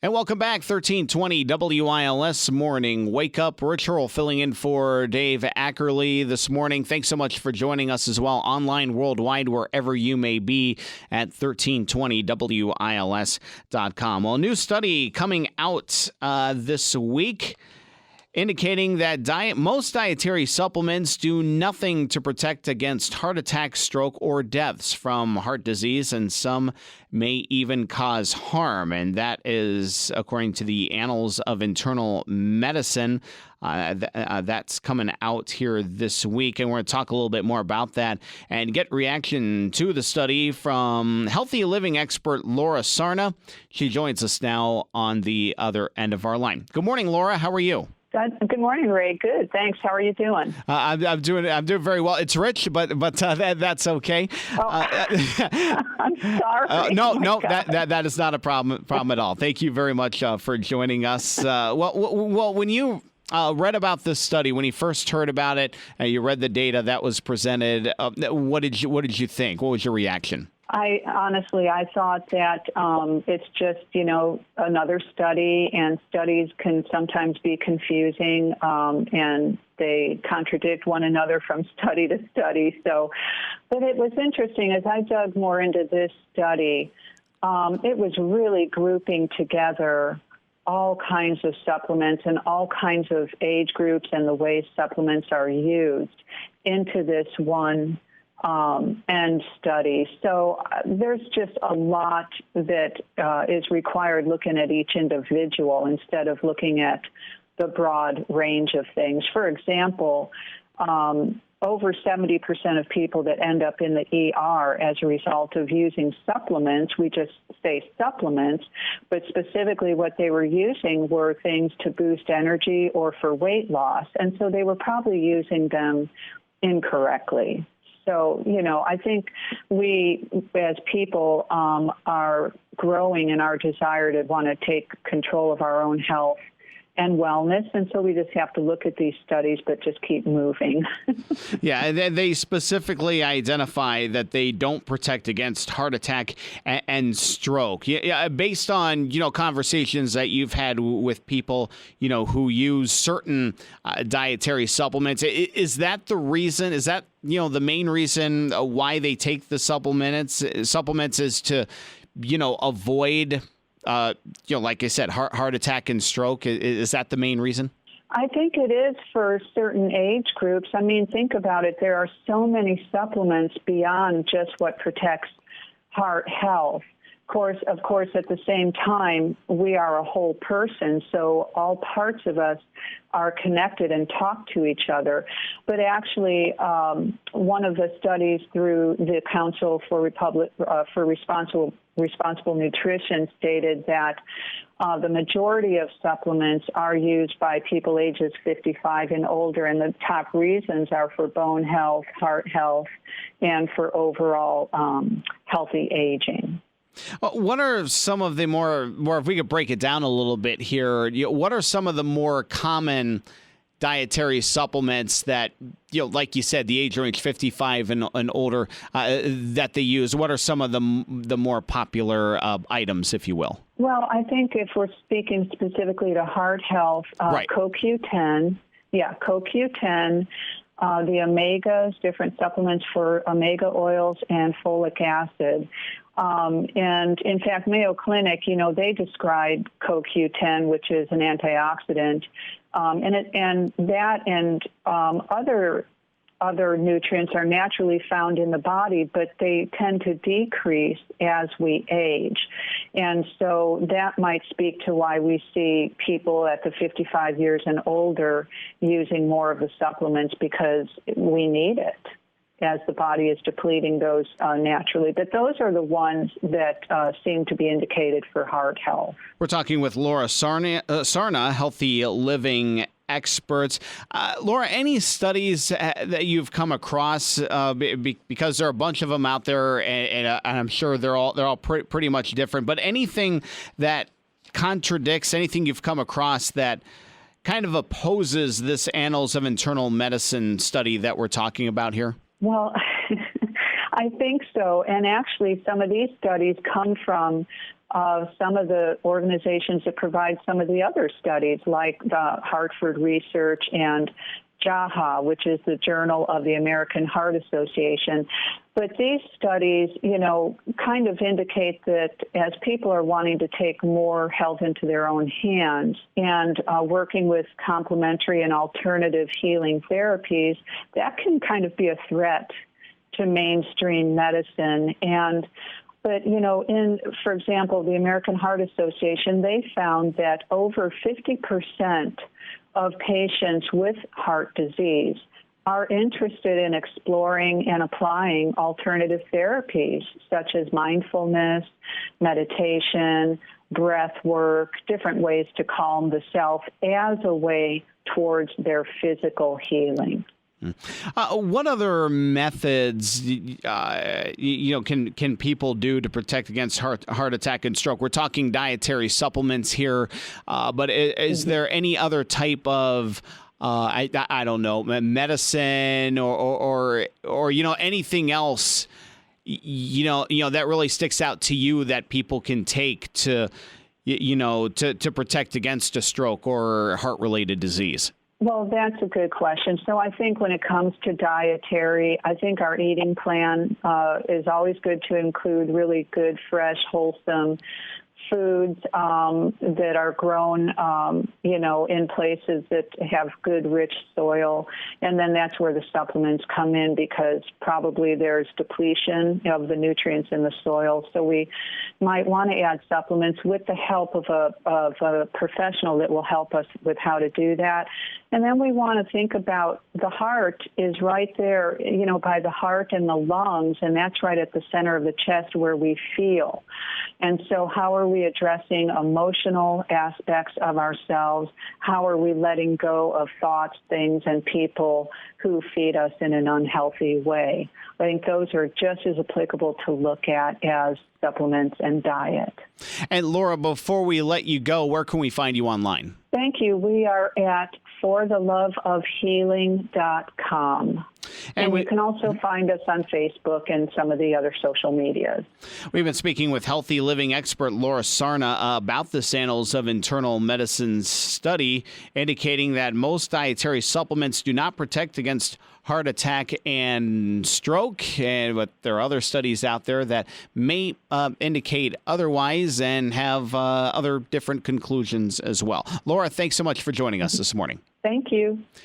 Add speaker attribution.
Speaker 1: And welcome back, 1320 WILS Morning Wake Up. Rich Hurl filling in for Dave Ackerley this morning. Thanks so much for joining us as well, online, worldwide, wherever you may be at 1320WILS.com. Well, a new study coming out this week indicating that most dietary supplements do nothing to protect against heart attack, stroke, or deaths from heart disease, and some may even cause harm. And that is according to the Annals of Internal Medicine. That's coming out here this week, and we're going to talk a little bit more about that and get reaction to the study from healthy living expert Laura Sarna. She joins us now on the other end of our line. Good morning, Laura. How are you?
Speaker 2: Good morning, Ray. Good, thanks. How are you doing?
Speaker 1: I'm doing very well. It's Rich, but that's okay.
Speaker 2: I'm sorry.
Speaker 1: No, that is not a problem at all. Thank you very much for joining us. Well, when you read about this study, when you first heard about it, you read the data that was presented. What did you think? What was your reaction?
Speaker 2: I thought that it's just, another study, and studies can sometimes be confusing, and they contradict one another from study to study. But it was interesting as I dug more into this study. It was really grouping together all kinds of supplements and all kinds of age groups and the way supplements are used into this one end study. So there's just a lot that is required looking at each individual instead of looking at the broad range of things. For example, over 70% of people that end up in the ER as a result of using supplements, we just say supplements, but specifically what they were using were things to boost energy or for weight loss. And so they were probably using them incorrectly. So, I think we as people are growing in our desire to want to take control of our own health and wellness. And so we just have to look at these studies, but just keep moving.
Speaker 1: Yeah, and they specifically identify that they don't protect against heart attack and stroke. Yeah, based on, conversations that you've had with people, who use certain dietary supplements. Is that the reason? Is that, the main reason why they take the supplements is to, avoid like I said, heart attack and stroke? Is that the main reason?
Speaker 2: I think it is for certain age groups. I mean, think about it. There are so many supplements beyond just what protects heart health. Of course, at the same time, we are a whole person, so all parts of us are connected and talk to each other. But actually, one of the studies through the Council for Responsible Nutrition stated that the majority of supplements are used by people ages 55 and older, and the top reasons are for bone health, heart health, and for overall healthy aging.
Speaker 1: What are some of the more, if we could break it down a little bit here, what are some of the more common dietary supplements that, like you said, the age range 55 and older that they use? What are some of the more popular items, if you will?
Speaker 2: Well, I think if we're speaking specifically to heart health,
Speaker 1: right.
Speaker 2: CoQ10, CoQ10, the omegas, different supplements for omega oils and folic acid. And in fact, Mayo Clinic, they describe CoQ10, which is an antioxidant, and other nutrients are naturally found in the body, but they tend to decrease as we age. And so that might speak to why we see people at the 55 years and older using more of the supplements, because we need it as the body is depleting those naturally. But those are the ones that seem to be indicated for heart health.
Speaker 1: We're talking with Laura Sarna, Healthy Living Experts. Laura, any studies that you've come across, because there are a bunch of them out there, and I'm sure they're all pretty much different, but anything that contradicts, anything you've come across that kind of opposes this Annals of Internal Medicine study that we're talking about here?
Speaker 2: Well, I think so. And actually, some of these studies come from of some of the organizations that provide some of the other studies, like the Hartford Research and JAHA, which is the Journal of the American Heart Association. But these studies, kind of indicate that as people are wanting to take more health into their own hands and working with complementary and alternative healing therapies, that can kind of be a threat to mainstream medicine. But, for example, the American Heart Association, they found that over 50% of patients with heart disease are interested in exploring and applying alternative therapies such as mindfulness, meditation, breath work, different ways to calm the self as a way towards their physical healing.
Speaker 1: What other methods, can people do to protect against heart attack and stroke? We're talking dietary supplements here, but is there any other type of I don't know, medicine or anything else that really sticks out to you that people can take to protect against a stroke or heart-related disease?
Speaker 2: Well, that's a good question. So I think when it comes to dietary, I think our eating plan is always good to include really good, fresh, wholesome foods that are grown, in places that have good, rich soil. And then that's where the supplements come in, because probably there's depletion of the nutrients in the soil. So we might want to add supplements with the help of a professional that will help us with how to do that. And then we want to think about the heart is right there, by the heart and the lungs, and that's right at the center of the chest where we feel. And so how are we addressing emotional aspects of ourselves? How are we letting go of thoughts, things, and people who feed us in an unhealthy way? I think those are just as applicable to look at as supplements and diet.
Speaker 1: And Laura, before we let you go, where can we find you online?
Speaker 2: Thank you. We are at fortheloveofhealing.com. And you can also find us on Facebook and some of the other social medias.
Speaker 1: We've been speaking with healthy living expert Laura Sarna about the Annals of Internal Medicine's study indicating that most dietary supplements do not protect against heart attack and stroke, but there are other studies out there that may indicate otherwise and have other different conclusions as well. Laura, thanks so much for joining us this morning.
Speaker 2: Thank you.